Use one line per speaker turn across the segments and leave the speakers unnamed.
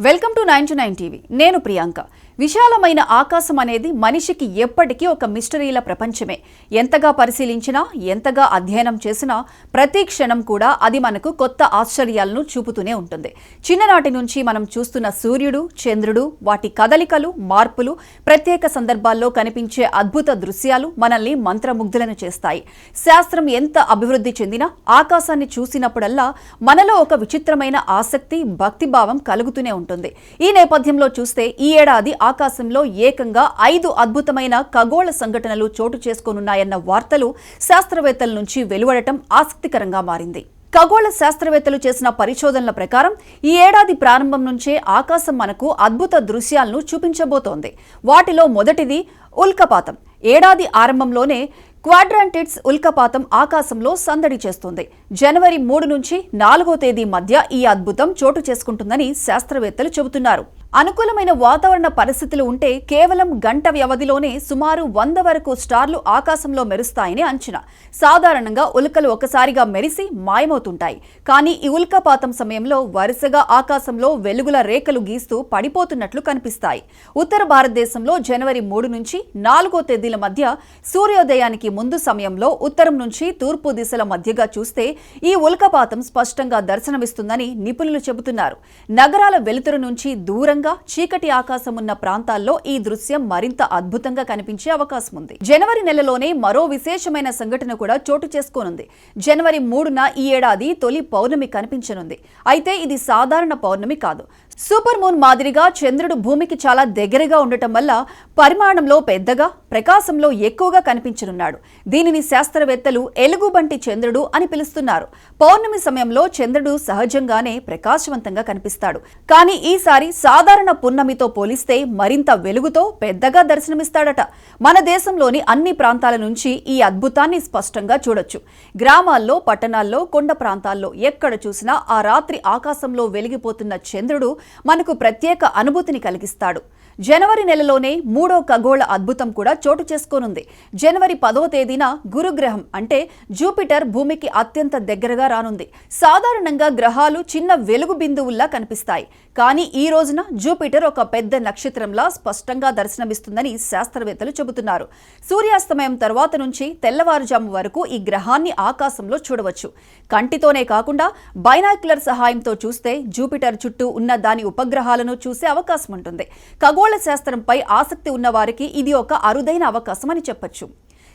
Welcome to 9 TV. నేను ప్రియాంక. విశాలమైన ఆకాశం అనేది మనిషికి ఎప్పటికీ ఒక మిస్టరీల ప్రపంచమే. ఎంతగా పరిశీలించినా, ఎంతగా అధ్యయనం చేసినా ప్రతి క్షణం కూడా అది మనకు కొత్త ఆశ్చర్యాలను చూపుతూనే ఉంటుంది. చిన్ననాటి నుంచి మనం చూస్తున్న సూర్యుడు, చంద్రుడు, వాటి కదలికలు, మార్పులు, ప్రత్యేక సందర్భాల్లో కనిపించే అద్భుత దృశ్యాలు మనల్ని మంత్రముగ్ధులను చేస్తాయి. శాస్త్రం ఎంత అభివృద్ధి చెందినా ఆకాశాన్ని చూసినప్పుడల్లా మనలో ఒక విచిత్రమైన ఆసక్తి, భక్తిభావం కలుగుతూనే ఉంటుంది. ఈ నేపథ్యంలో చూస్తే ఈ ఏడాది ఆకాశంలో ఏకంగా 5 అద్భుతమైన ఖగోళ సంఘటనలు చోటు చేసుకోనున్నాయన్న వార్తలు శాస్త్రవేత్తల నుంచి వెలువడటం ఆసక్తికరంగా మారింది. ఖగోళ శాస్త్రవేత్తలు చేసిన పరిశోధనల ప్రకారం ఈ ఏడాది ప్రారంభం నుంచే ఆకాశం మనకు అద్భుత దృశ్యాలను చూపించబోతోంది. వాటిలో మొదటిది ఉల్కపాతం. ఏడాది ఆరంభంలోనే క్వాడ్రాంటిడ్స్ ఉల్కపాతం ఆకాశంలో సందడి చేస్తుంది. జనవరి 3 నుంచి 4వ తేదీ మధ్య ఈ అద్భుతం చోటు చేసుకుంటుందని శాస్త్రవేత్తలు చెబుతున్నారు. అనుకూలమైన వాతావరణ పరిస్థితులు ఉంటే కేవలం గంట వ్యవధిలోనే సుమారు 100 వరకు స్టార్లు ఆకాశంలో మెరుస్తాయని అంచనా. సాధారణంగా ఉల్కలు ఒకసారిగా మెరిసి మాయమవుతుంటాయి. కానీ ఈ ఉల్కపాతం సమయంలో వరుసగా ఆకాశంలో వెలుగుల రేఖలు గీస్తూ పడిపోతున్నట్లు కనిపిస్తాయి. ఉత్తర భారతదేశంలో జనవరి 3 నుంచి 4వ తేదీల మధ్య సూర్యోదయానికి ముందు సమయంలో ఉత్తరం నుంచి తూర్పు దిశల మధ్యగా చూస్తే ఈ ఉల్కపాతం స్పష్టంగా దర్శనమిస్తుందని నిపుణులు చెబుతున్నారు. నగరాల వెలుతురు నుంచి దూరంగా చీకటి ఆకాశం ఉన్న ప్రాంతాల్లో ఈ దృశ్యం మరింత అద్భుతంగా కనిపించే అవకాశం ఉంది. జనవరి నెలలోనే మరో విశేషమైన సంఘటన కూడా చోటు చేసుకోనుంది. జనవరి 3న ఈ ఏడాది తొలి పౌర్ణమి కనిపించనుంది. అయితే ఇది సాధారణ పౌర్ణమి కాదు. సూపర్ మూన్ మాదిరిగా చంద్రుడు భూమికి చాలా దగ్గరగా ఉండటం వల్ల పరిమాణంలో పెద్దగా, ప్రకాశంలో ఎక్కువగా కనిపించనున్నాడు. దీనిని శాస్త్రవేత్తలు ఎలుగుబంటి చంద్రుడు అని పిలుస్తున్నారు. పౌర్ణమి సమయంలో చంద్రుడు సహజంగానే ప్రకాశవంతంగా కనిపిస్తాడు. కానీ ఈసారి సాధారణ పున్నమితో పోలిస్తే మరింత వెలుగుతో పెద్దగా దర్శనమిస్తాడట. మన దేశంలోని అన్ని ప్రాంతాల నుంచి ఈ అద్భుతాన్ని స్పష్టంగా చూడొచ్చు. గ్రామాల్లో, పట్టణాల్లో, కొండ ప్రాంతాల్లో ఎక్కడ చూసినా ఆ రాత్రి ఆకాశంలో వెలిగిపోతున్న చంద్రుడు మనకు ప్రత్యేక అనుభూతిని కలిగిస్తాడు. జనవరి నెలలోనే 3వ ఖగోళ అద్భుతం కూడా చోటు చేసుకోనుంది. జనవరి 10వ తేదీన గురుగ్రహం అంటే జూపిటర్ భూమికి అత్యంత దగ్గరగా రానుంది. సాధారణంగా గ్రహాలు చిన్న వెలుగు బిందువుల్లా కనిపిస్తాయి. కానీ ఈ రోజున జూపిటర్ ఒక పెద్ద నక్షత్రంలా స్పష్టంగా దర్శనమిస్తుందని శాస్త్రవేత్తలు చెబుతున్నారు. సూర్యాస్తమయం తర్వాత నుంచి తెల్లవారుజాము వరకు ఈ గ్రహాన్ని ఆకాశంలో చూడవచ్చు. కంటితోనే కాకుండా బైనాక్యులర్ సహాయంతో చూస్తే జూపిటర్ చుట్టూ ఉన్న దాని ఉపగ్రహాలను చూసే అవకాశం ఉంటుంది. ఖగోళ శాస్త్రంపై ఆసక్తి ఉన్న వారికి ఇది ఒక అరుదైన అవకాశం అని చెప్పొచ్చు.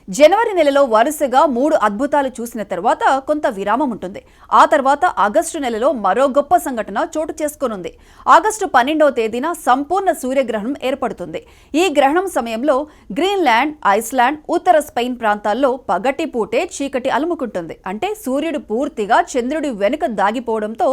జనవరి నెలలో వరుసగా 3 అద్భుతాలు చూసిన తర్వాత కొంత విరామం ఉంటుంది. ఆ తర్వాత ఆగస్టు నెలలో మరో గొప్ప సంఘటన చోటు చేసుకోనుంది. ఆగస్టు 12వ తేదీన సంపూర్ణ సూర్యగ్రహణం ఏర్పడుతుంది. ఈ గ్రహణం సమయంలో గ్రీన్లాండ్, ఐస్లాండ్, ఉత్తర స్పెయిన్ ప్రాంతాల్లో పగటిపూటే చీకటి అలుముకుంటుంది. అంటే సూర్యుడు పూర్తిగా చంద్రుడి వెనుక దాగిపోవడంతో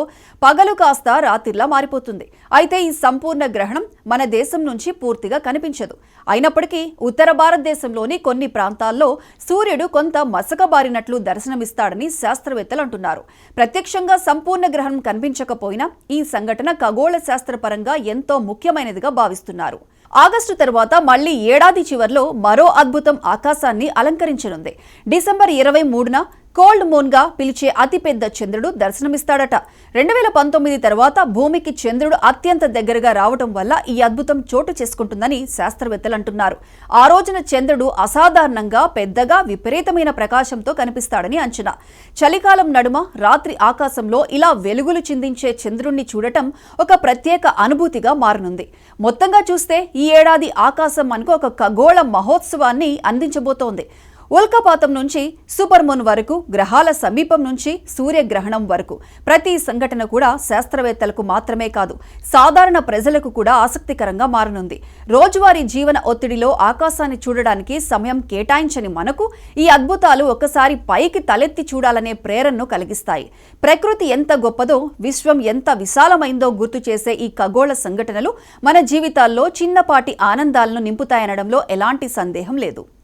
పగలు కాస్త రాత్రిలా మారిపోతుంది. అయితే ఈ సంపూర్ణ గ్రహణం మన దేశం నుంచి పూర్తిగా కనిపించదు. అయినప్పటికీ ఉత్తర భారతదేశంలోని కొన్ని ప్రాంతాల్లో సూర్యుడు కొంత మసకబారినట్లు దర్శనమిస్తాడని శాస్త్రవేత్తలు అంటున్నారు. ప్రత్యక్షంగా సంపూర్ణ గ్రహణం కనిపించకపోయినా ఈ సంఘటన ఖగోళ శాస్త్రపరంగా ఎంతో ముఖ్యమైనదిగా భావిస్తున్నారు. ఆగస్టు తర్వాత మళ్లీ ఏడాది చివర్లో మరో అద్భుతం ఆకాశాన్ని అలంకరించనుంది. డిసెంబర్ 23న కోల్డ్ మూన్ గా పిలిచే అతిపెద్ద చంద్రుడు దర్శనమిస్తాడట. 2019 తర్వాత భూమికి చంద్రుడు అత్యంత దగ్గరగా రావడం వల్ల ఈ అద్భుతం చోటు చేసుకుంటుందని శాస్త్రవేత్తలు అంటున్నారు. ఆ రోజున చంద్రుడు అసాధారణంగా పెద్దగా, విపరీతమైన ప్రకాశంతో కనిపిస్తాడని అంచనా. చలికాలం నడుమ రాత్రి ఆకాశంలో ఇలా వెలుగులు చిందించే చంద్రుణ్ణి చూడటం ఒక ప్రత్యేక అనుభూతిగా మారనుంది. మొత్తంగా చూస్తే ఈ ఏడాది ఆకాశం మనకు ఒక ఖగోళ మహోత్సవాన్ని అందించబోతోంది. ఉల్కపాతం నుంచి సూపర్ మూన్ వరకు, గ్రహాల సమీపం నుంచి సూర్యగ్రహణం వరకు ప్రతి సంఘటన కూడా శాస్త్రవేత్తలకు మాత్రమే కాదు, సాధారణ ప్రజలకు కూడా ఆసక్తికరంగా మారనుంది. రోజువారీ జీవన ఒత్తిడిలో ఆకాశాన్ని చూడడానికి సమయం కేటాయించని మనకు ఈ అద్భుతాలు ఒక్కసారి పైకి తలెత్తి చూడాలనే ప్రేరణను కలిగిస్తాయి. ప్రకృతి ఎంత గొప్పదో, విశ్వం ఎంత విశాలమైందో గుర్తు చేసే ఈ ఖగోళ సంఘటనలు మన జీవితాల్లో చిన్నపాటి ఆనందాలను నింపుతాయనడంలో ఎలాంటి సందేహం లేదు.